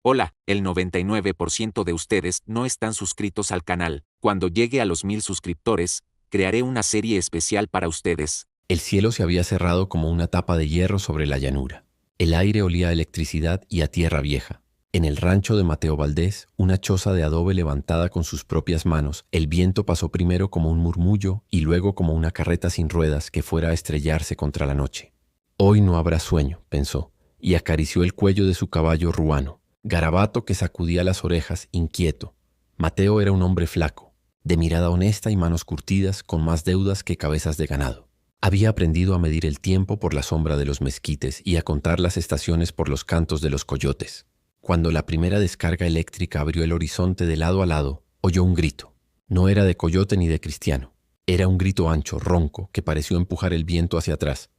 Hola, el 99% de ustedes no están suscritos al canal. Cuando llegue a los 1000 suscriptores, crearé una serie especial para ustedes. El cielo se había cerrado como una tapa de hierro sobre la llanura. El aire olía a electricidad y a tierra vieja. En el rancho de Mateo Valdés, una choza de adobe levantada con sus propias manos, el viento pasó primero como un murmullo y luego como una carreta sin ruedas que fuera a estrellarse contra la noche. Hoy no habrá sueño, pensó, y acarició el cuello de su caballo ruano. Garabato que sacudía las orejas, inquieto. Mateo era un hombre flaco, de mirada honesta y manos curtidas, con más deudas que cabezas de ganado. Había aprendido a medir el tiempo por la sombra de los mezquites y a contar las estaciones por los cantos de los coyotes. Cuando la primera descarga eléctrica abrió el horizonte de lado a lado, oyó un grito. No era de coyote ni de cristiano. Era un grito ancho, ronco, que pareció empujar el viento hacia atrás.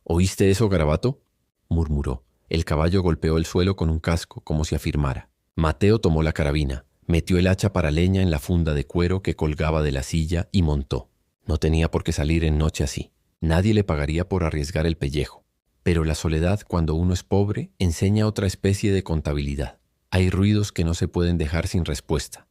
¿Oíste eso, Garabato?, murmuró. El caballo golpeó el suelo con un casco, como si afirmara. Mateo tomó la carabina, metió el hacha para leña en la funda de cuero que colgaba de la silla y montó. No tenía por qué salir en noche así. Nadie le pagaría por arriesgar el pellejo. Pero la soledad, cuando uno es pobre, enseña otra especie de contabilidad. Hay ruidos que no se pueden dejar sin respuesta.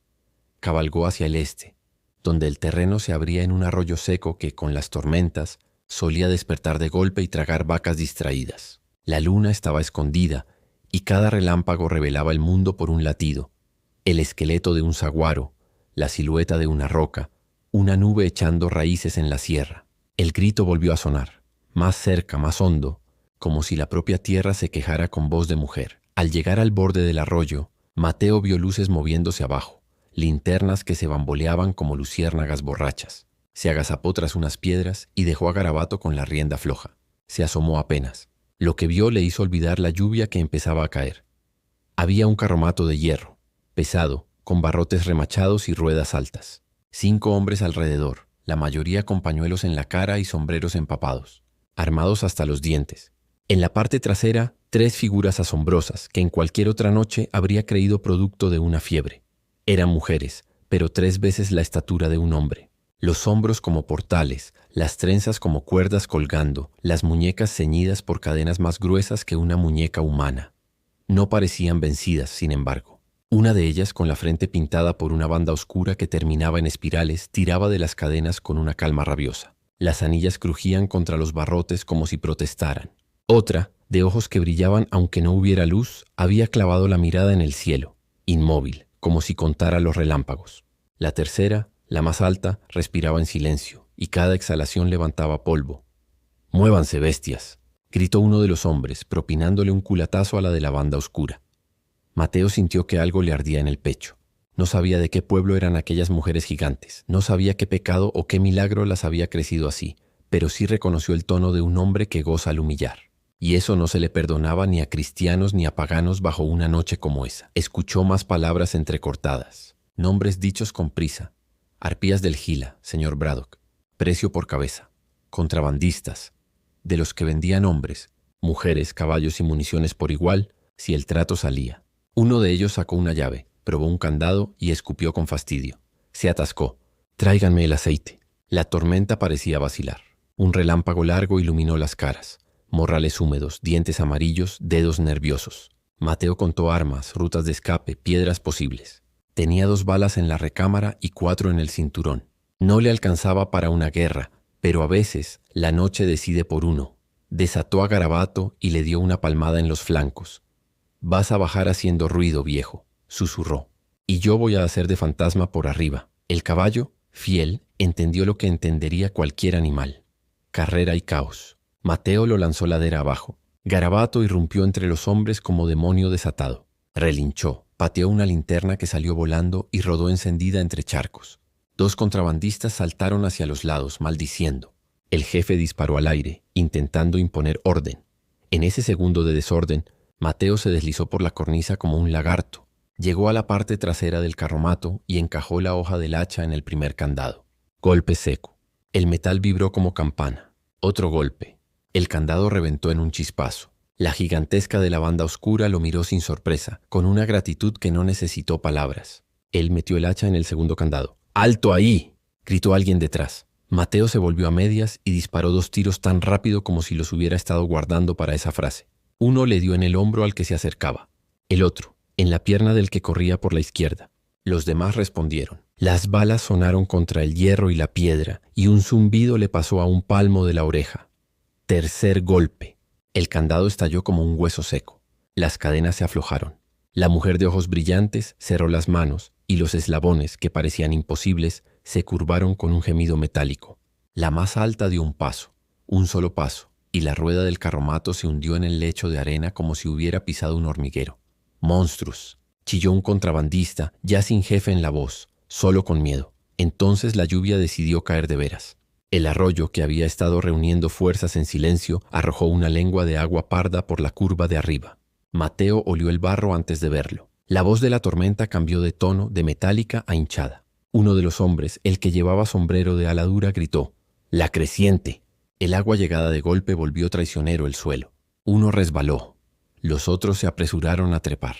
Cabalgó hacia el este, donde el terreno se abría en un arroyo seco que, con las tormentas, solía despertar de golpe y tragar vacas distraídas. La luna estaba escondida y cada relámpago revelaba el mundo por un latido. El esqueleto de un saguaro, la silueta de una roca, una nube echando raíces en la sierra. El grito volvió a sonar, más cerca, más hondo, como si la propia tierra se quejara con voz de mujer. Al llegar al borde del arroyo, Mateo vio luces moviéndose abajo, linternas que se bamboleaban como luciérnagas borrachas. Se agazapó tras unas piedras y dejó a Garabato con la rienda floja. Se asomó apenas. Lo que vio le hizo olvidar la lluvia que empezaba a caer. Había un carromato de hierro, pesado, con barrotes remachados y ruedas altas. 5 hombres alrededor, la mayoría con pañuelos en la cara y sombreros empapados, armados hasta los dientes. En la parte trasera, 3 figuras asombrosas que en cualquier otra noche habría creído producto de una fiebre. Eran mujeres, pero 3 veces la estatura de un hombre. Los hombros como portales, las trenzas como cuerdas colgando, las muñecas ceñidas por cadenas más gruesas que una muñeca humana. No parecían vencidas, sin embargo. Una de ellas, con la frente pintada por una banda oscura que terminaba en espirales, tiraba de las cadenas con una calma rabiosa. Las anillas crujían contra los barrotes como si protestaran. Otra, de ojos que brillaban aunque no hubiera luz, había clavado la mirada en el cielo, inmóvil, como si contara los relámpagos. La tercera, la más alta, respiraba en silencio, y cada exhalación levantaba polvo. «¡Muévanse, bestias!», gritó uno de los hombres, propinándole un culatazo a la de la banda oscura. Mateo sintió que algo le ardía en el pecho. No sabía de qué pueblo eran aquellas mujeres gigantes, no sabía qué pecado o qué milagro las había crecido así, pero sí reconoció el tono de un hombre que goza al humillar. Y eso no se le perdonaba ni a cristianos ni a paganos bajo una noche como esa. Escuchó más palabras entrecortadas, nombres dichos con prisa. Arpías del Gila, señor Braddock, precio por cabeza, contrabandistas, de los que vendían hombres, mujeres, caballos y municiones por igual, si el trato salía. Uno de ellos sacó una llave, probó un candado y escupió con fastidio. Se atascó. «Tráiganme el aceite». La tormenta parecía vacilar. Un relámpago largo iluminó las caras, morrales húmedos, dientes amarillos, dedos nerviosos. Mateo contó armas, rutas de escape, piedras posibles. Tenía 2 balas en la recámara y 4 en el cinturón. No le alcanzaba para una guerra, pero a veces la noche decide por uno. Desató a Garabato y le dio una palmada en los flancos. «Vas a bajar haciendo ruido, viejo», susurró. «Y yo voy a hacer de fantasma por arriba». El caballo, fiel, entendió lo que entendería cualquier animal. Carrera y caos. Mateo lo lanzó ladera abajo. Garabato irrumpió entre los hombres como demonio desatado. Relinchó. Pateó una linterna que salió volando y rodó encendida entre charcos. 2 contrabandistas saltaron hacia los lados, maldiciendo. El jefe disparó al aire, intentando imponer orden. En ese segundo de desorden, Mateo se deslizó por la cornisa como un lagarto. Llegó a la parte trasera del carromato y encajó la hoja del hacha en el primer candado. Golpe seco. El metal vibró como campana. Otro golpe. El candado reventó en un chispazo. La gigantesca de la banda oscura lo miró sin sorpresa, con una gratitud que no necesitó palabras. Él metió el hacha en el segundo candado. «¡Alto ahí!», gritó alguien detrás. Mateo se volvió a medias y disparó 2 tiros tan rápido como si los hubiera estado guardando para esa frase. Uno le dio en el hombro al que se acercaba. El otro, en la pierna del que corría por la izquierda. Los demás respondieron. Las balas sonaron contra el hierro y la piedra, y un zumbido le pasó a un palmo de la oreja. Tercer golpe. El candado estalló como un hueso seco. Las cadenas se aflojaron. La mujer de ojos brillantes cerró las manos, y los eslabones, que parecían imposibles, se curvaron con un gemido metálico. La más alta dio un solo paso, y la rueda del carromato se hundió en el lecho de arena como si hubiera pisado un hormiguero. «¡Monstruos!», chilló un contrabandista, ya sin jefe en la voz, solo con miedo. Entonces la lluvia decidió caer de veras. El arroyo, que había estado reuniendo fuerzas en silencio, arrojó una lengua de agua parda por la curva de arriba. Mateo olió el barro antes de verlo. La voz de la tormenta cambió de tono, de metálica a hinchada. Uno de los hombres, el que llevaba sombrero de ala dura, gritó: «¡La creciente!». El agua llegada de golpe volvió traicionero el suelo. Uno resbaló. Los otros se apresuraron a trepar.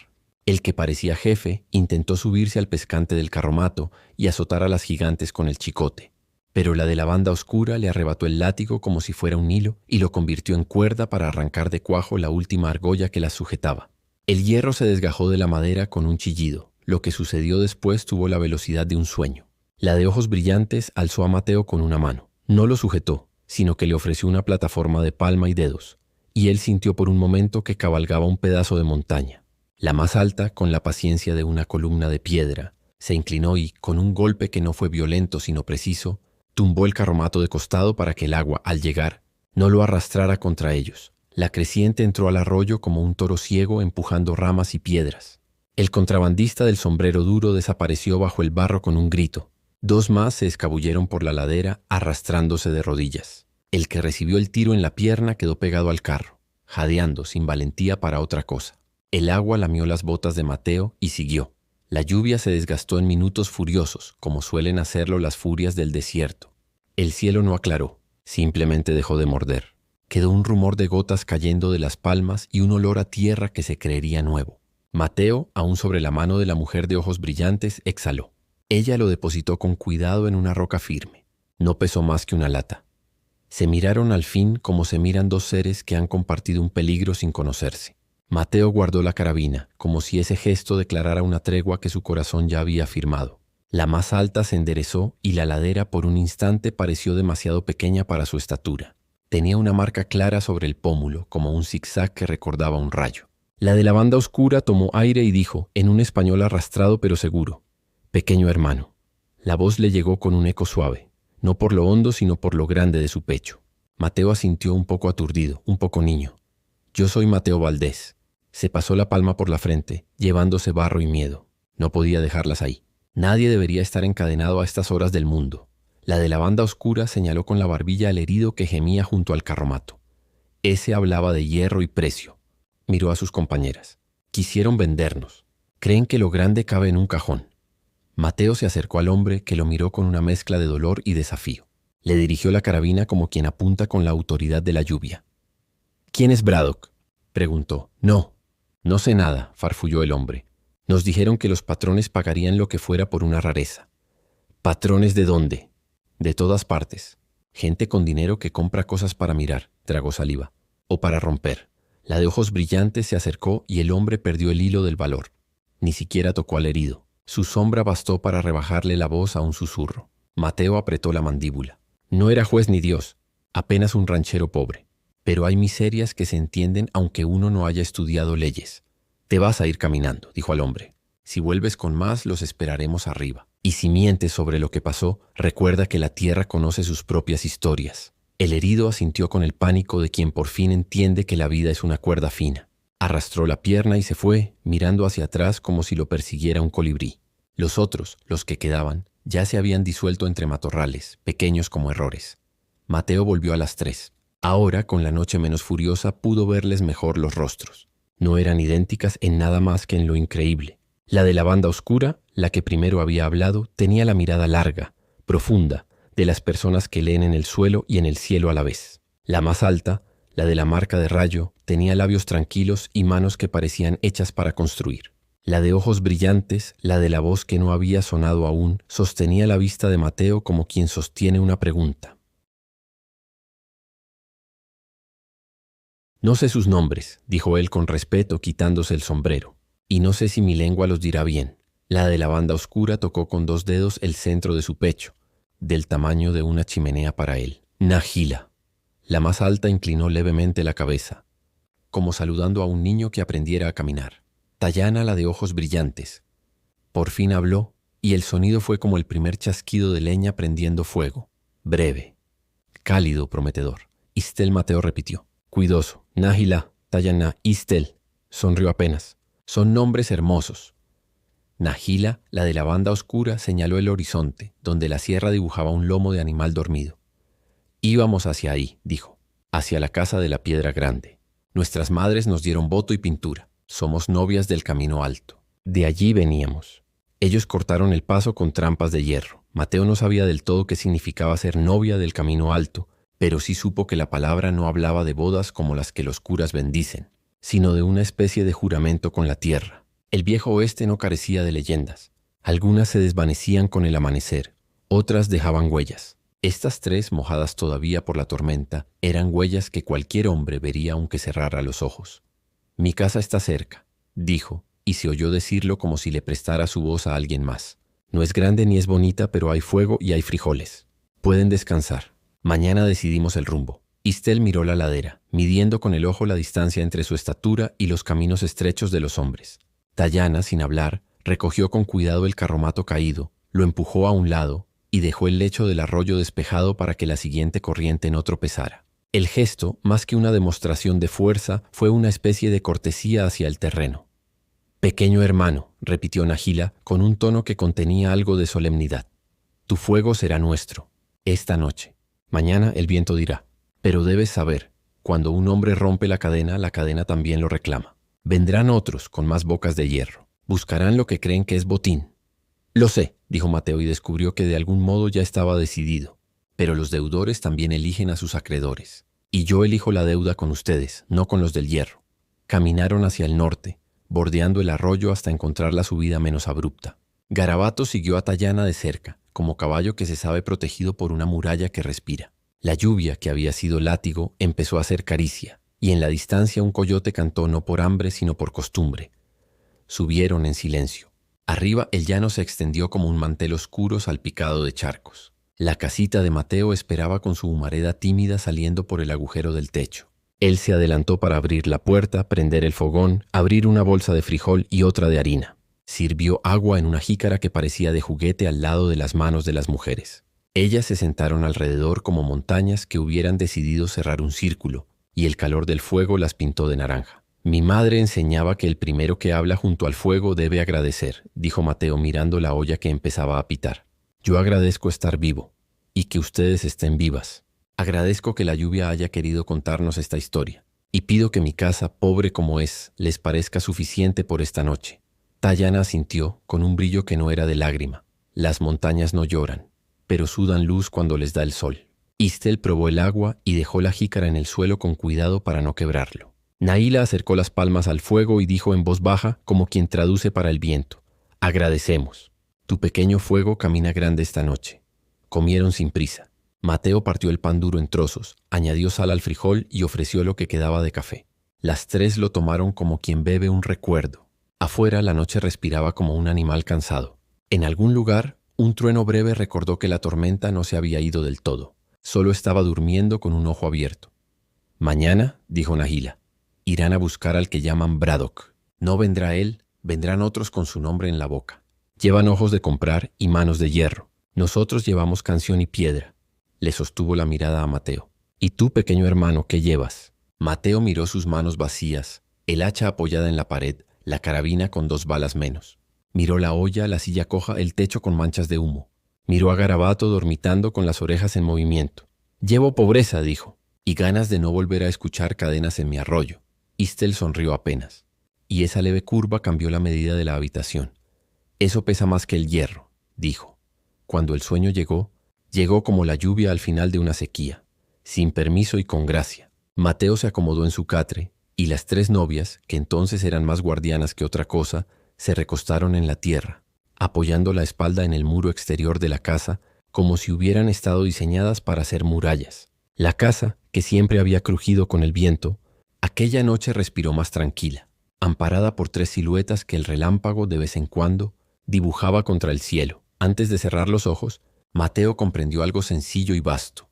El que parecía jefe intentó subirse al pescante del carromato y azotar a las gigantes con el chicote. Pero la de la banda oscura le arrebató el látigo como si fuera un hilo y lo convirtió en cuerda para arrancar de cuajo la última argolla que las sujetaba. El hierro se desgajó de la madera con un chillido. Lo que sucedió después tuvo la velocidad de un sueño. La de ojos brillantes alzó a Mateo con una mano. No lo sujetó, sino que le ofreció una plataforma de palma y dedos, y él sintió por un momento que cabalgaba un pedazo de montaña. La más alta, con la paciencia de una columna de piedra, se inclinó y, con un golpe que no fue violento sino preciso, tumbó el carromato de costado para que el agua, al llegar, no lo arrastrara contra ellos. La creciente entró al arroyo como un toro ciego empujando ramas y piedras. El contrabandista del sombrero duro desapareció bajo el barro con un grito. Dos más se escabulleron por la ladera arrastrándose de rodillas. El que recibió el tiro en la pierna quedó pegado al carro, jadeando sin valentía para otra cosa. El agua lamió las botas de Mateo y siguió. La lluvia se desgastó en minutos furiosos, como suelen hacerlo las furias del desierto. El cielo no aclaró, simplemente dejó de morder. Quedó un rumor de gotas cayendo de las palmas y un olor a tierra que se creería nuevo. Mateo, aún sobre la mano de la mujer de ojos brillantes, exhaló. Ella lo depositó con cuidado en una roca firme. No pesó más que una lata. Se miraron al fin como se miran dos seres que han compartido un peligro sin conocerse. Mateo guardó la carabina, como si ese gesto declarara una tregua que su corazón ya había firmado. La más alta se enderezó y la ladera por un instante pareció demasiado pequeña para su estatura. Tenía una marca clara sobre el pómulo, como un zigzag que recordaba un rayo. La de la banda oscura tomó aire y dijo, en un español arrastrado pero seguro: «Pequeño hermano». La voz le llegó con un eco suave, no por lo hondo sino por lo grande de su pecho. Mateo asintió un poco aturdido, un poco niño. «Yo soy Mateo Valdés». Se pasó la palma por la frente, llevándose barro y miedo. No podía dejarlas ahí. Nadie debería estar encadenado a estas horas del mundo. La de la banda oscura señaló con la barbilla al herido que gemía junto al carromato. Ese hablaba de hierro y precio. Miró a sus compañeras. «Quisieron vendernos. Creen que lo grande cabe en un cajón». Mateo se acercó al hombre, que lo miró con una mezcla de dolor y desafío. Le dirigió la carabina como quien apunta con la autoridad de la lluvia. «¿Quién es Braddock?», preguntó. «No sé nada», farfulló el hombre. «Nos dijeron que los patrones pagarían lo que fuera por una rareza». «¿Patrones de dónde?». «De todas partes. Gente con dinero que compra cosas para mirar», tragó saliva, «o para romper». La de ojos brillantes se acercó y el hombre perdió el hilo del valor. Ni siquiera tocó al herido. Su sombra bastó para rebajarle la voz a un susurro. Mateo apretó la mandíbula. No era juez ni Dios, apenas un ranchero pobre. Pero hay miserias que se entienden aunque uno no haya estudiado leyes. «Te vas a ir caminando», dijo al hombre. «Si vuelves con más, los esperaremos arriba. Y si mientes sobre lo que pasó, recuerda que la tierra conoce sus propias historias». El herido asintió con el pánico de quien por fin entiende que la vida es una cuerda fina. Arrastró la pierna y se fue, mirando hacia atrás como si lo persiguiera un colibrí. Los otros, los que quedaban, ya se habían disuelto entre matorrales, pequeños como errores. Mateo volvió a las 3. Ahora, con la noche menos furiosa, pudo verles mejor los rostros. No eran idénticas en nada más que en lo increíble. La de la banda oscura, la que primero había hablado, tenía la mirada larga, profunda, de las personas que leen en el suelo y en el cielo a la vez. La más alta, la de la marca de rayo, tenía labios tranquilos y manos que parecían hechas para construir. La de ojos brillantes, la de la voz que no había sonado aún, sostenía la vista de Mateo como quien sostiene una pregunta. «No sé sus nombres», dijo él con respeto quitándose el sombrero. y no sé si mi lengua los dirá bien. La de la banda oscura tocó con 2 dedos el centro de su pecho, del tamaño de una chimenea para él. Nahila. La más alta inclinó levemente la cabeza, como saludando a un niño que aprendiera a caminar. Tayana, la de ojos brillantes. Por fin habló, y el sonido fue como el primer chasquido de leña prendiendo fuego. Breve, cálido, prometedor. Istel Mateo repitió. Cuidoso. Nahila, Tayana, Istel. Sonrió apenas. Son nombres hermosos. Nahila, la de la banda oscura, señaló el horizonte, donde la sierra dibujaba un lomo de animal dormido. Íbamos hacia ahí, dijo, hacia la casa de la piedra grande. Nuestras madres nos dieron voto y pintura. Somos novias del camino alto. De allí veníamos. Ellos cortaron el paso con trampas de hierro. Mateo no sabía del todo qué significaba ser novia del camino alto, pero sí supo que la palabra no hablaba de bodas como las que los curas bendicen, sino de una especie de juramento con la tierra. El viejo oeste no carecía de leyendas. Algunas se desvanecían con el amanecer, otras dejaban huellas. Estas 3, mojadas todavía por la tormenta, eran huellas que cualquier hombre vería aunque cerrara los ojos. Mi casa está cerca, dijo, y se oyó decirlo como si le prestara su voz a alguien más. No es grande ni es bonita, pero hay fuego y hay frijoles. Pueden descansar. Mañana decidimos el rumbo. Istel miró la ladera, midiendo con el ojo la distancia entre su estatura y los caminos estrechos de los hombres. Tayana, sin hablar, recogió con cuidado el carromato caído, lo empujó a un lado y dejó el lecho del arroyo despejado para que la siguiente corriente no tropezara. El gesto, más que una demostración de fuerza, fue una especie de cortesía hacia el terreno. Pequeño hermano, repitió Nahila con un tono que contenía algo de solemnidad. Tu fuego será nuestro, esta noche. Mañana el viento dirá. Pero debes saber, cuando un hombre rompe la cadena también lo reclama. Vendrán otros con más bocas de hierro. Buscarán lo que creen que es botín. Lo sé, dijo Mateo y descubrió que de algún modo ya estaba decidido. Pero los deudores también eligen a sus acreedores. Y yo elijo la deuda con ustedes, no con los del hierro. Caminaron hacia el norte, bordeando el arroyo hasta encontrar la subida menos abrupta. Garabato siguió a Tayana de cerca, como caballo que se sabe protegido por una muralla que respira. La lluvia, que había sido látigo, empezó a hacer caricia, y en la distancia un coyote cantó no por hambre sino por costumbre. Subieron en silencio. Arriba el llano se extendió como un mantel oscuro salpicado de charcos. La casita de Mateo esperaba con su humareda tímida saliendo por el agujero del techo. Él se adelantó para abrir la puerta, prender el fogón, abrir una bolsa de frijol y otra de harina. Sirvió agua en una jícara que parecía de juguete al lado de las manos de las mujeres. Ellas se sentaron alrededor como montañas que hubieran decidido cerrar un círculo, y el calor del fuego las pintó de naranja. Mi madre enseñaba que el primero que habla junto al fuego debe agradecer, dijo Mateo mirando la olla que empezaba a pitar. Yo agradezco estar vivo, y que ustedes estén vivas. Agradezco que la lluvia haya querido contarnos esta historia, y pido que mi casa, pobre como es, les parezca suficiente por esta noche. Tayana asintió, con un brillo que no era de lágrima. Las montañas no lloran, pero sudan luz cuando les da el sol. Istel probó el agua y dejó la jícara en el suelo con cuidado para no quebrarlo. Nahila acercó las palmas al fuego y dijo en voz baja, como quien traduce para el viento: agradecemos. Tu pequeño fuego camina grande esta noche. Comieron sin prisa. Mateo partió el pan duro en trozos, añadió sal al frijol y ofreció lo que quedaba de café. Las 3 lo tomaron como quien bebe un recuerdo. Afuera la noche respiraba como un animal cansado. En algún lugar, un trueno breve recordó que la tormenta no se había ido del todo. Solo estaba durmiendo con un ojo abierto. Mañana, dijo Nahila, irán a buscar al que llaman Braddock. No vendrá él, vendrán otros con su nombre en la boca. Llevan ojos de comprar y manos de hierro. Nosotros llevamos canción y piedra. Le sostuvo la mirada a Mateo. ¿Y tú, pequeño hermano, qué llevas? Mateo miró sus manos vacías, el hacha apoyada en la pared, la carabina con 2 balas menos. Miró la olla, la silla coja, el techo con manchas de humo. Miró a Garabato dormitando con las orejas en movimiento. Llevo pobreza, dijo, y ganas de no volver a escuchar cadenas en mi arroyo. Istel sonrió apenas, y esa leve curva cambió la medida de la habitación. Eso pesa más que el hierro, dijo. Cuando el sueño llegó como la lluvia al final de una sequía, sin permiso y con gracia. Mateo se acomodó en su catre, y las 3 novias, que entonces eran más guardianas que otra cosa, se recostaron en la tierra, apoyando la espalda en el muro exterior de la casa, como si hubieran estado diseñadas para ser murallas. La casa, que siempre había crujido con el viento, aquella noche respiró más tranquila. amparada por 3 siluetas que el relámpago de vez en cuando dibujaba contra el cielo. Antes de cerrar los ojos, Mateo comprendió algo sencillo y vasto,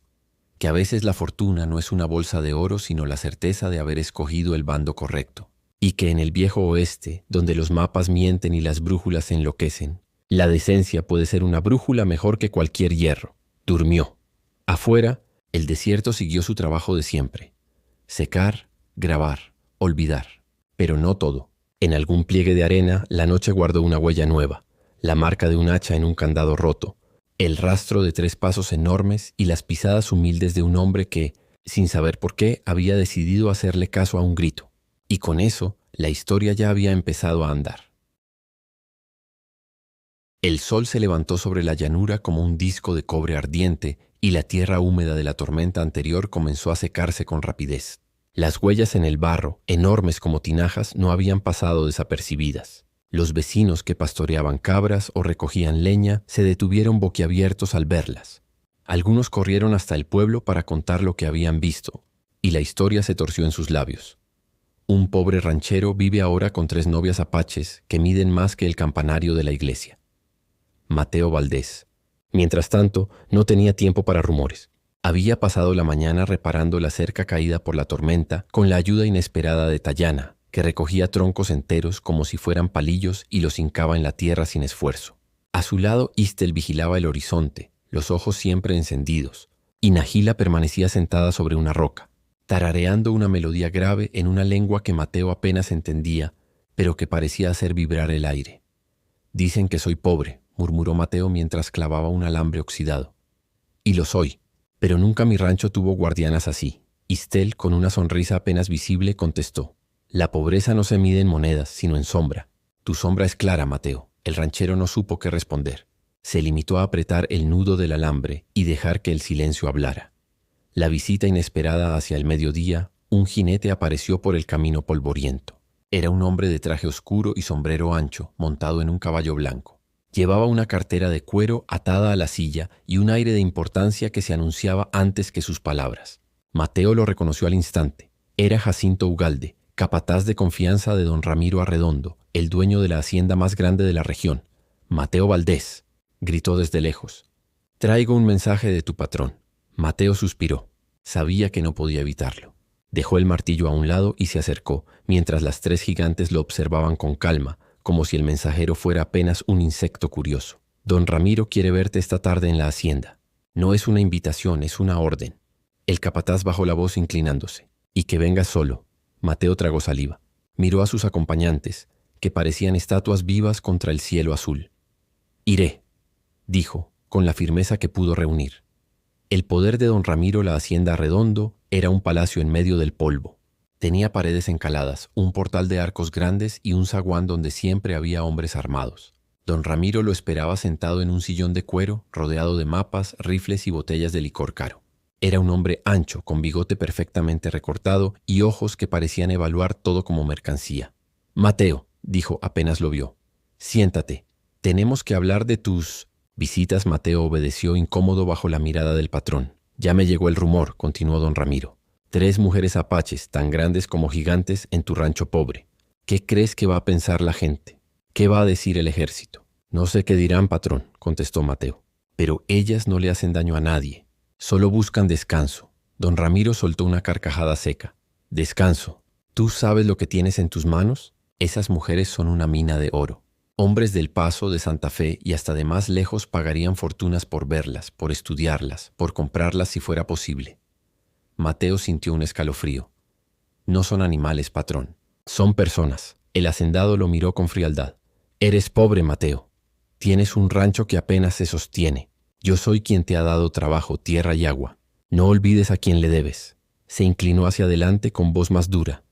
que a veces la fortuna no es una bolsa de oro sino la certeza de haber escogido el bando correcto, y que en el viejo oeste, donde los mapas mienten y las brújulas se enloquecen, la decencia puede ser una brújula mejor que cualquier hierro. Durmió. Afuera, el desierto siguió su trabajo de siempre: secar, grabar, olvidar. Pero no todo. En algún pliegue de arena, la noche guardó una huella nueva, la marca de un hacha en un candado roto, el rastro de 3 pasos enormes y las pisadas humildes de un hombre que, sin saber por qué, había decidido hacerle caso a un grito. Y con eso, la historia ya había empezado a andar. El sol se levantó sobre la llanura como un disco de cobre ardiente y la tierra húmeda de la tormenta anterior comenzó a secarse con rapidez. Las huellas en el barro, enormes como tinajas, no habían pasado desapercibidas. Los vecinos que pastoreaban cabras o recogían leña se detuvieron boquiabiertos al verlas. Algunos corrieron hasta el pueblo para contar lo que habían visto, y la historia se torció en sus labios. Un pobre ranchero vive ahora con 3 novias apaches que miden más que el campanario de la iglesia. Mateo Valdés. Mientras tanto, no tenía tiempo para rumores. Había pasado la mañana reparando la cerca caída por la tormenta con la ayuda inesperada de Tayana, que recogía troncos enteros como si fueran palillos y los hincaba en la tierra sin esfuerzo. A su lado, Istel vigilaba el horizonte, los ojos siempre encendidos, y Nahila permanecía sentada sobre una roca, tarareando una melodía grave en una lengua que Mateo apenas entendía, pero que parecía hacer vibrar el aire. «Dicen que soy pobre», murmuró Mateo mientras clavaba un alambre oxidado. «Y lo soy, pero nunca mi rancho tuvo guardianas así». Istel, con una sonrisa apenas visible, contestó: «La pobreza no se mide en monedas, sino en sombra. Tu sombra es clara, Mateo». El ranchero no supo qué responder. Se limitó a apretar el nudo del alambre y dejar que el silencio hablara. La visita inesperada hacia el mediodía, un jinete apareció por el camino polvoriento. Era un hombre de traje oscuro y sombrero ancho, montado en un caballo blanco. Llevaba una cartera de cuero atada a la silla y un aire de importancia que se anunciaba antes que sus palabras. Mateo lo reconoció al instante. Era Jacinto Ugalde, capataz de confianza de don Ramiro Arredondo, el dueño de la hacienda más grande de la región. «Mateo Valdés», gritó desde lejos. «Traigo un mensaje de tu patrón». Mateo suspiró. Sabía que no podía evitarlo. Dejó el martillo a un lado y se acercó, mientras las 3 gigantes lo observaban con calma, como si el mensajero fuera apenas un insecto curioso. «Don Ramiro quiere verte esta tarde en la hacienda. No es una invitación, es una orden». El capataz bajó la voz inclinándose. «Y que venga solo». Mateo tragó saliva. Miró a sus acompañantes, que parecían estatuas vivas contra el cielo azul. «Iré», dijo, con la firmeza que pudo reunir. El poder de don Ramiro la hacienda Arredondo era un palacio en medio del polvo. Tenía paredes encaladas, un portal de arcos grandes y un zaguán donde siempre había hombres armados. Don Ramiro lo esperaba sentado en un sillón de cuero, rodeado de mapas, rifles y botellas de licor caro. Era un hombre ancho, con bigote perfectamente recortado y ojos que parecían evaluar todo como mercancía. «Mateo», dijo apenas lo vio, «siéntate. Tenemos que hablar de tus visitas». Mateo obedeció incómodo bajo la mirada del patrón. «Ya me llegó el rumor», continuó don Ramiro. 3 mujeres apaches, tan grandes como gigantes, en tu rancho pobre. ¿Qué crees que va a pensar la gente? ¿Qué va a decir el ejército?» «No sé qué dirán, patrón», contestó Mateo. «Pero ellas no le hacen daño a nadie. Solo buscan descanso». Don Ramiro soltó una carcajada seca. «Descanso. ¿Tú sabes lo que tienes en tus manos? Esas mujeres son una mina de oro. Hombres del Paso, de Santa Fe y hasta de más lejos pagarían fortunas por verlas, por estudiarlas, por comprarlas si fuera posible». Mateo sintió un escalofrío. «No son animales, patrón. Son personas». El hacendado lo miró con frialdad. «Eres pobre, Mateo. Tienes un rancho que apenas se sostiene. Yo soy quien te ha dado trabajo, tierra y agua. No olvides a quien le debes». Se inclinó hacia adelante con voz más dura.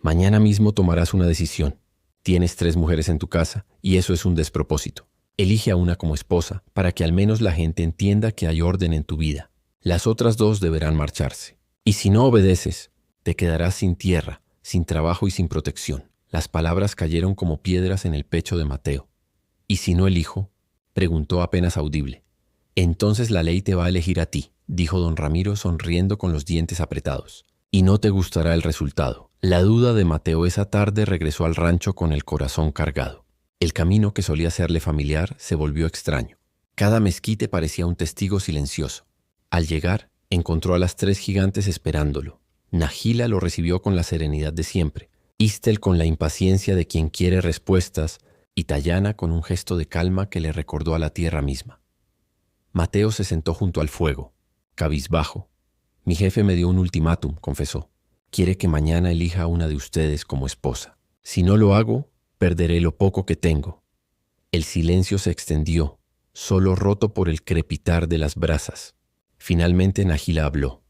«Mañana mismo tomarás una decisión. Tienes 3 mujeres en tu casa y eso es un despropósito. Elige a una como esposa para que al menos la gente entienda que hay orden en tu vida. Las otras 2 deberán marcharse. Y si no obedeces, te quedarás sin tierra, sin trabajo y sin protección». Las palabras cayeron como piedras en el pecho de Mateo. «¿Y si no elijo?», preguntó apenas audible. «Entonces la ley te va a elegir a ti», dijo don Ramiro sonriendo con los dientes apretados. «Y no te gustará el resultado. La duda de Mateo esa tarde regresó al rancho con el corazón cargado. El camino que solía serle familiar se volvió extraño. Cada mezquite parecía un testigo silencioso. Al llegar, encontró a las 3 gigantes esperándolo. Nahila lo recibió con la serenidad de siempre, Istel con la impaciencia de quien quiere respuestas y Tayana con un gesto de calma que le recordó a la tierra misma. Mateo se sentó junto al fuego, cabizbajo. Mi jefe me dio un ultimátum, confesó. Quiere que mañana elija a una de ustedes como esposa. Si no lo hago, perderé lo poco que tengo. El silencio se extendió, solo roto por el crepitar de las brasas. Finalmente Nahila habló.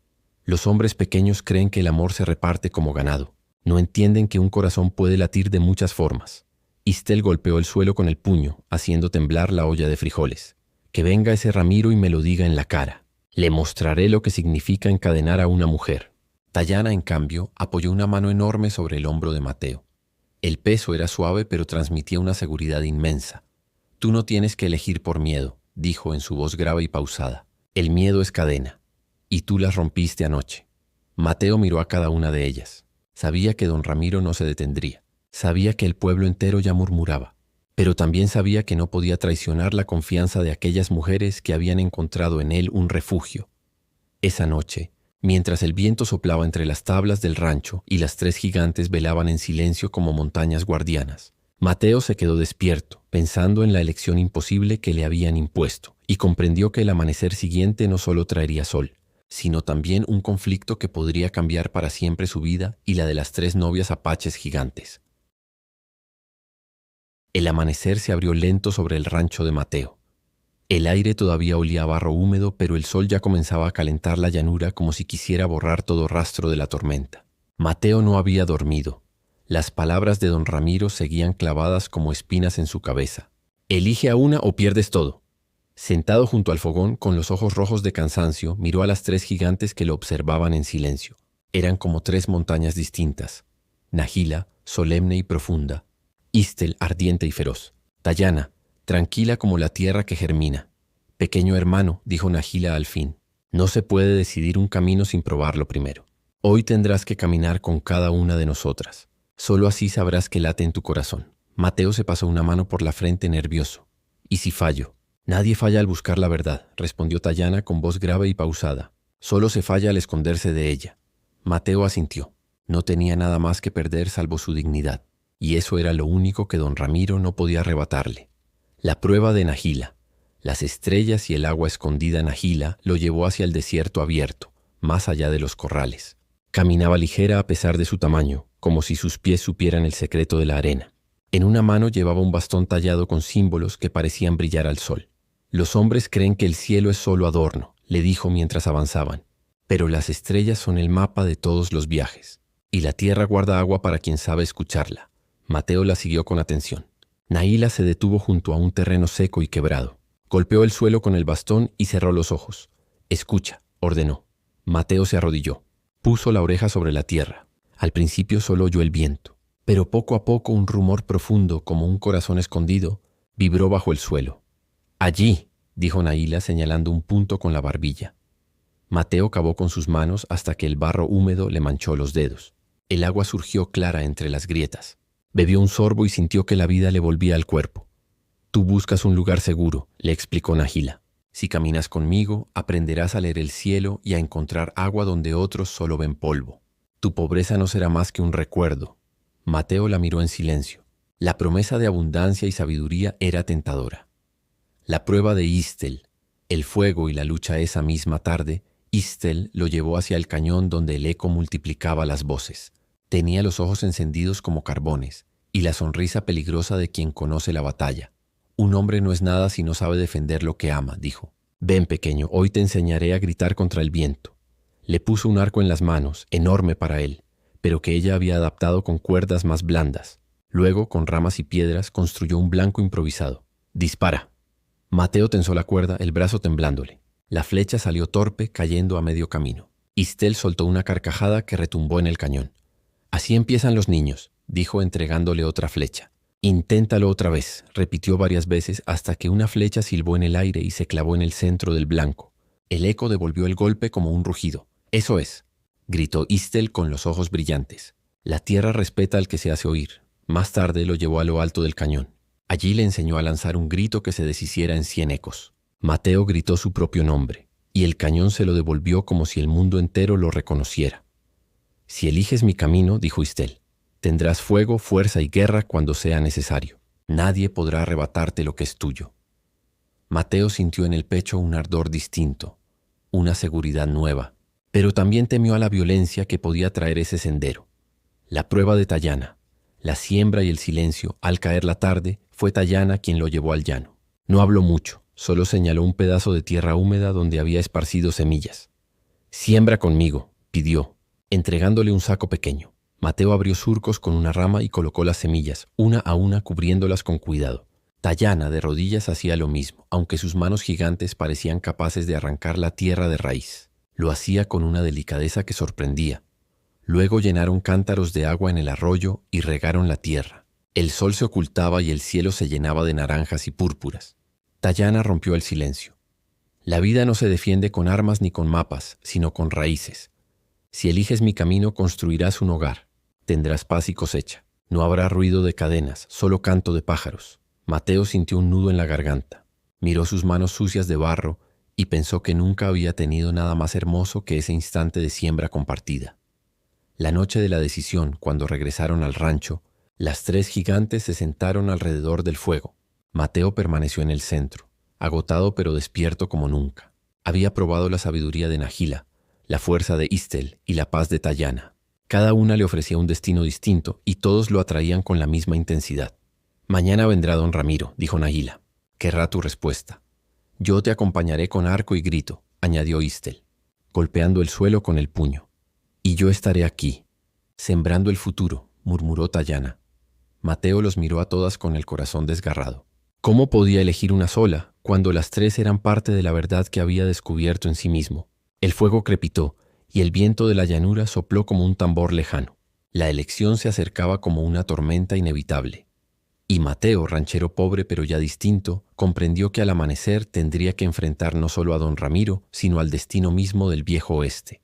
Los hombres pequeños creen que el amor se reparte como ganado. No entienden que un corazón puede latir de muchas formas. Istel golpeó el suelo con el puño, haciendo temblar la olla de frijoles. Que venga ese Ramiro y me lo diga en la cara. Le mostraré lo que significa encadenar a una mujer. Tayana, en cambio, apoyó una mano enorme sobre el hombro de Mateo. El peso era suave, pero transmitía una seguridad inmensa. Tú no tienes que elegir por miedo, dijo en su voz grave y pausada. El miedo es cadena, y tú las rompiste anoche. Mateo miró a cada una de ellas. Sabía que don Ramiro no se detendría. Sabía que el pueblo entero ya murmuraba. Pero también sabía que no podía traicionar la confianza de aquellas mujeres que habían encontrado en él un refugio. Esa noche, mientras el viento soplaba entre las tablas del rancho y las 3 gigantes velaban en silencio como montañas guardianas, Mateo se quedó despierto, pensando en la elección imposible que le habían impuesto, y comprendió que el amanecer siguiente no solo traería sol, sino también un conflicto que podría cambiar para siempre su vida y la de las 3 novias apaches gigantes. El amanecer se abrió lento sobre el rancho de Mateo. El aire todavía olía a barro húmedo, pero el sol ya comenzaba a calentar la llanura como si quisiera borrar todo rastro de la tormenta. Mateo no había dormido. Las palabras de don Ramiro seguían clavadas como espinas en su cabeza. Elige a una o pierdes todo. Sentado junto al fogón, con los ojos rojos de cansancio, miró a las 3 gigantes que lo observaban en silencio. Eran como 3 montañas distintas. Nahila, solemne y profunda. Istel, ardiente y feroz. Tayana, tranquila como la tierra que germina. Pequeño hermano, dijo Nahila al fin, no se puede decidir un camino sin probarlo primero. Hoy tendrás que caminar con cada una de nosotras. Solo así sabrás que late en tu corazón. Mateo se pasó una mano por la frente nervioso. ¿Y si fallo? Nadie falla al buscar la verdad, respondió Tayana con voz grave y pausada. Solo se falla al esconderse de ella. Mateo asintió. No tenía nada más que perder salvo su dignidad. Y eso era lo único que don Ramiro no podía arrebatarle. La prueba de Nahila, las estrellas y el agua escondida en Nahila lo llevó hacia el desierto abierto, más allá de los corrales. Caminaba ligera a pesar de su tamaño, como si sus pies supieran el secreto de la arena. En una mano llevaba un bastón tallado con símbolos que parecían brillar al sol. Los hombres creen que el cielo es solo adorno, le dijo mientras avanzaban, pero las estrellas son el mapa de todos los viajes, y la tierra guarda agua para quien sabe escucharla. Mateo la siguió con atención. Nahila se detuvo junto a un terreno seco y quebrado. Golpeó el suelo con el bastón y cerró los ojos. Escucha, ordenó. Mateo se arrodilló. Puso la oreja sobre la tierra. Al principio solo oyó el viento, pero poco a poco un rumor profundo, como un corazón escondido, vibró bajo el suelo. Allí, dijo Nahila señalando un punto con la barbilla. Mateo cavó con sus manos hasta que el barro húmedo le manchó los dedos. El agua surgió clara entre las grietas. Bebió un sorbo y sintió que la vida le volvía al cuerpo. Tú buscas un lugar seguro, le explicó Nahila. Si caminas conmigo, aprenderás a leer el cielo y a encontrar agua donde otros solo ven polvo. Tu pobreza no será más que un recuerdo. Mateo la miró en silencio. La promesa de abundancia y sabiduría era tentadora. La prueba de Istel, el fuego y la lucha esa misma tarde, Istel lo llevó hacia el cañón donde el eco multiplicaba las voces. Tenía los ojos encendidos como carbones y la sonrisa peligrosa de quien conoce la batalla. Un hombre no es nada si no sabe defender lo que ama, dijo. Ven, pequeño, hoy te enseñaré a gritar contra el viento. Le puso un arco en las manos, enorme para él, pero que ella había adaptado con cuerdas más blandas. Luego, con ramas y piedras, construyó un blanco improvisado. Dispara. Mateo tensó la cuerda, el brazo temblándole. La flecha salió torpe, cayendo a medio camino. Istel soltó una carcajada que retumbó en el cañón. Así empiezan los niños, dijo entregándole otra flecha. Inténtalo otra vez, repitió varias veces hasta que una flecha silbó en el aire y se clavó en el centro del blanco. El eco devolvió el golpe como un rugido. Eso es, gritó Istel con los ojos brillantes. La tierra respeta al que se hace oír. Más tarde lo llevó a lo alto del cañón. Allí le enseñó a lanzar un grito que se deshiciera en 100 ecos. Mateo gritó su propio nombre, y el cañón se lo devolvió como si el mundo entero lo reconociera. «Si eliges mi camino», dijo Istel, «tendrás fuego, fuerza y guerra cuando sea necesario. Nadie podrá arrebatarte lo que es tuyo». Mateo sintió en el pecho un ardor distinto, una seguridad nueva, pero también temió a la violencia que podía traer ese sendero. La prueba de Tayana, la siembra y el silencio, al caer la tarde, fue Tayana quien lo llevó al llano. No habló mucho, solo señaló un pedazo de tierra húmeda donde había esparcido semillas. «Siembra conmigo», pidió, entregándole un saco pequeño. Mateo abrió surcos con una rama y colocó las semillas, una a una cubriéndolas con cuidado. Tayana, de rodillas, hacía lo mismo, aunque sus manos gigantes parecían capaces de arrancar la tierra de raíz. Lo hacía con una delicadeza que sorprendía. Luego llenaron cántaros de agua en el arroyo y regaron la tierra. El sol se ocultaba y el cielo se llenaba de naranjas y púrpuras. Tayana rompió el silencio. «La vida no se defiende con armas ni con mapas, sino con raíces. Si eliges mi camino, construirás un hogar. Tendrás paz y cosecha. No habrá ruido de cadenas, solo canto de pájaros». Mateo sintió un nudo en la garganta. Miró sus manos sucias de barro y pensó que nunca había tenido nada más hermoso que ese instante de siembra compartida. La noche de la decisión, cuando regresaron al rancho, las 3 gigantes se sentaron alrededor del fuego. Mateo permaneció en el centro, agotado pero despierto como nunca. Había probado la sabiduría de Nahila, la fuerza de Istel y la paz de Tayana. Cada una le ofrecía un destino distinto y todos lo atraían con la misma intensidad. «Mañana vendrá don Ramiro», dijo Nahila. «Querrá tu respuesta». «Yo te acompañaré con arco y grito», añadió Istel, golpeando el suelo con el puño. «Y yo estaré aquí, sembrando el futuro», murmuró Tayana. Mateo los miró a todas con el corazón desgarrado. ¿Cómo podía elegir una sola, cuando las 3 eran parte de la verdad que había descubierto en sí mismo? El fuego crepitó, y el viento de la llanura sopló como un tambor lejano. La elección se acercaba como una tormenta inevitable. Y Mateo, ranchero pobre pero ya distinto, comprendió que al amanecer tendría que enfrentar no solo a don Ramiro, sino al destino mismo del viejo oeste.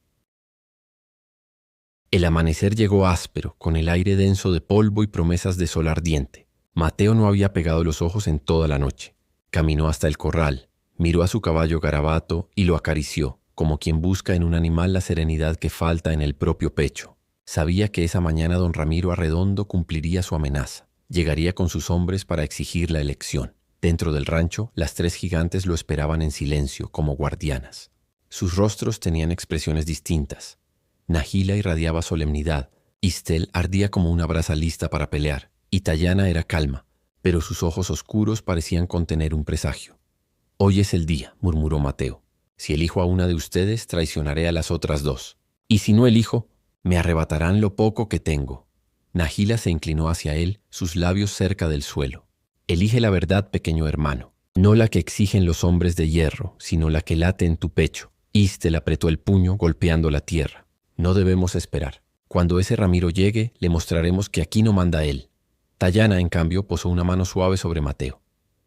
El amanecer llegó áspero, con el aire denso de polvo y promesas de sol ardiente. Mateo no había pegado los ojos en toda la noche. Caminó hasta el corral, miró a su caballo Garabato y lo acarició, como quien busca en un animal la serenidad que falta en el propio pecho. Sabía que esa mañana don Ramiro Arredondo cumpliría su amenaza. Llegaría con sus hombres para exigir la elección. Dentro del rancho, las 3 gigantes lo esperaban en silencio, como guardianas. Sus rostros tenían expresiones distintas. Nahila irradiaba solemnidad, Istel ardía como una brasa lista para pelear, y Tayana era calma, pero sus ojos oscuros parecían contener un presagio. «Hoy es el día», murmuró Mateo. «Si elijo a una de ustedes, traicionaré a las otras 2. Y si no elijo, me arrebatarán lo poco que tengo». Nahila se inclinó hacia él, sus labios cerca del suelo. «Elige la verdad, pequeño hermano, no la que exigen los hombres de hierro, sino la que late en tu pecho». Istel apretó el puño, golpeando la tierra. «No debemos esperar. Cuando ese Ramiro llegue, le mostraremos que aquí no manda él». Tayana, en cambio, posó una mano suave sobre Mateo.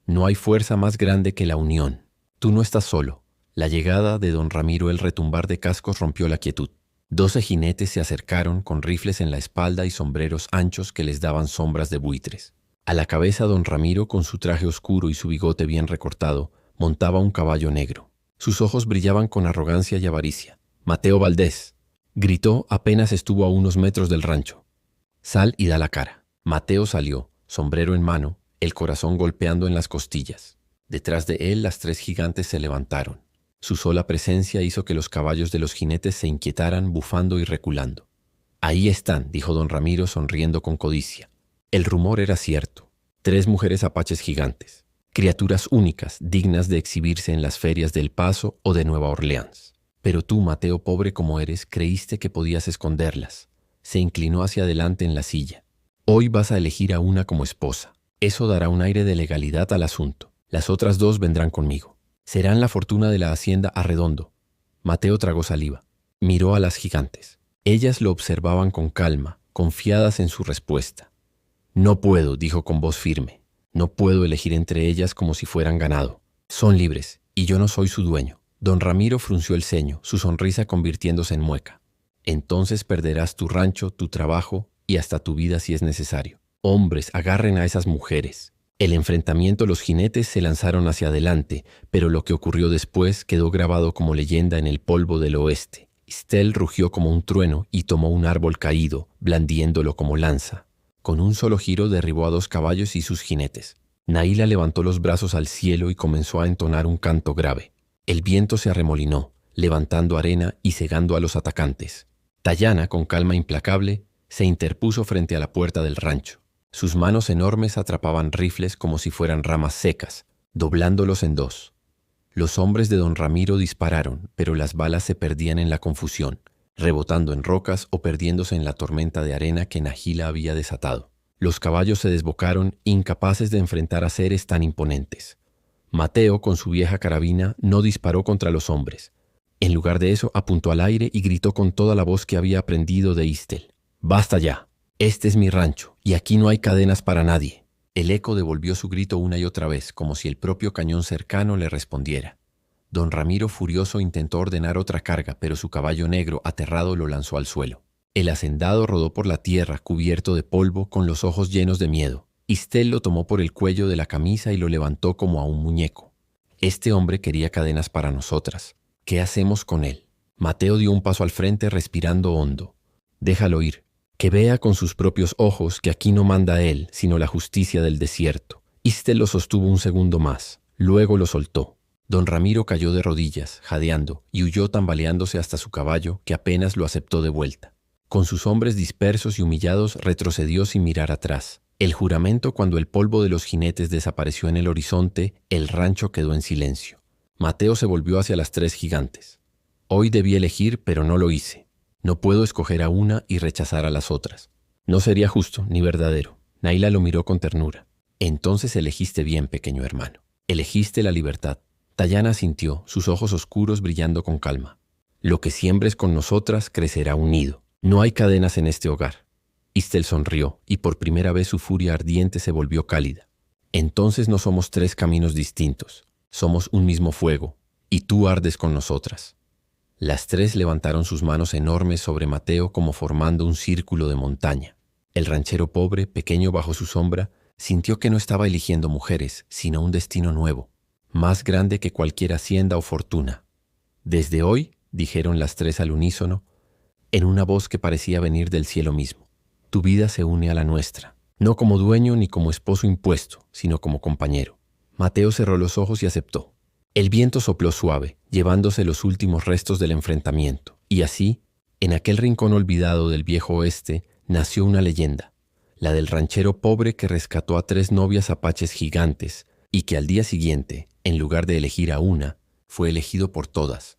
«No hay fuerza más grande que la unión. Tú no estás solo». La llegada de don Ramiro, el retumbar de cascos rompió la quietud. 12 jinetes se acercaron con rifles en la espalda y sombreros anchos que les daban sombras de buitres. A la cabeza don Ramiro, con su traje oscuro y su bigote bien recortado, montaba un caballo negro. Sus ojos brillaban con arrogancia y avaricia. «Mateo Valdés», gritó apenas estuvo a unos metros del rancho. «Sal y da la cara». Mateo salió, sombrero en mano, el corazón golpeando en las costillas. Detrás de él las 3 gigantes se levantaron. Su sola presencia hizo que los caballos de los jinetes se inquietaran, bufando y reculando. «Ahí están», dijo don Ramiro sonriendo con codicia. El rumor era cierto. 3 mujeres apaches gigantes, criaturas únicas, dignas de exhibirse en las ferias del Paso o de Nueva Orleans. Pero tú, Mateo, pobre como eres, creíste que podías esconderlas. Se inclinó hacia adelante en la silla. «Hoy vas a elegir a una como esposa. Eso dará un aire de legalidad al asunto. Las otras 2 vendrán conmigo. Serán la fortuna de la hacienda Arredondo». Mateo tragó saliva. Miró a las gigantes. Ellas lo observaban con calma, confiadas en su respuesta. «No puedo», dijo con voz firme. «No puedo elegir entre ellas como si fueran ganado. Son libres, y yo no soy su dueño». Don Ramiro frunció el ceño, su sonrisa convirtiéndose en mueca. «Entonces perderás tu rancho, tu trabajo y hasta tu vida si es necesario. Hombres, agarren a esas mujeres. El enfrentamiento, los jinetes se lanzaron hacia adelante, pero lo que ocurrió después quedó grabado como leyenda en el polvo del oeste. Istel rugió como un trueno y tomó un árbol caído, blandiéndolo como lanza. Con un solo giro derribó a 2 caballos y sus jinetes. Nahila levantó los brazos al cielo y comenzó a entonar un canto grave. El viento se arremolinó, levantando arena y cegando a los atacantes. Tayana, con calma implacable, se interpuso frente a la puerta del rancho. Sus manos enormes atrapaban rifles como si fueran ramas secas, doblándolos en 2. Los hombres de don Ramiro dispararon, pero las balas se perdían en la confusión, rebotando en rocas o perdiéndose en la tormenta de arena que Nahila había desatado. Los caballos se desbocaron, incapaces de enfrentar a seres tan imponentes. Mateo, con su vieja carabina, no disparó contra los hombres. En lugar de eso, apuntó al aire y gritó con toda la voz que había aprendido de Istel: «¡Basta ya! Este es mi rancho, y aquí no hay cadenas para nadie». El eco devolvió su grito una y otra vez, como si el propio cañón cercano le respondiera. Don Ramiro, furioso, intentó ordenar otra carga, pero su caballo negro, aterrado, lo lanzó al suelo. El hacendado rodó por la tierra, cubierto de polvo, con los ojos llenos de miedo. Istel lo tomó por el cuello de la camisa y lo levantó como a un muñeco. Este hombre quería cadenas para nosotras. ¿Qué hacemos con él? Mateo dio un paso al frente, respirando hondo. «Déjalo ir. Que vea con sus propios ojos que aquí no manda él, sino la justicia del desierto». Istel lo sostuvo un segundo más. Luego lo soltó. Don Ramiro cayó de rodillas, jadeando, y huyó tambaleándose hasta su caballo, que apenas lo aceptó de vuelta. Con sus hombres dispersos y humillados, retrocedió sin mirar atrás. El juramento, cuando el polvo de los jinetes desapareció en el horizonte, el rancho quedó en silencio. Mateo se volvió hacia las 3 gigantes. «Hoy debí elegir, pero no lo hice. No puedo escoger a una y rechazar a las otras. No sería justo ni verdadero». Nahila lo miró con ternura. «Entonces elegiste bien, pequeño hermano. Elegiste la libertad». Tayana asintió, sus ojos oscuros brillando con calma. «Lo que siembres con nosotras crecerá unido. No hay cadenas en este hogar». Istel sonrió, y por primera vez su furia ardiente se volvió cálida. «Entonces no somos 3 caminos distintos. Somos un mismo fuego, y tú ardes con nosotras». Las 3 levantaron sus manos enormes sobre Mateo como formando un círculo de montaña. El ranchero pobre, pequeño bajo su sombra, sintió que no estaba eligiendo mujeres, sino un destino nuevo, más grande que cualquier hacienda o fortuna. «Desde hoy», dijeron las 3 al unísono, en una voz que parecía venir del cielo mismo, «tu vida se une a la nuestra, no como dueño ni como esposo impuesto, sino como compañero». Mateo cerró los ojos y aceptó. El viento sopló suave, llevándose los últimos restos del enfrentamiento, y así, en aquel rincón olvidado del viejo oeste, nació una leyenda, la del ranchero pobre que rescató a 3 novias apaches gigantes y que al día siguiente, en lugar de elegir a una, fue elegido por todas.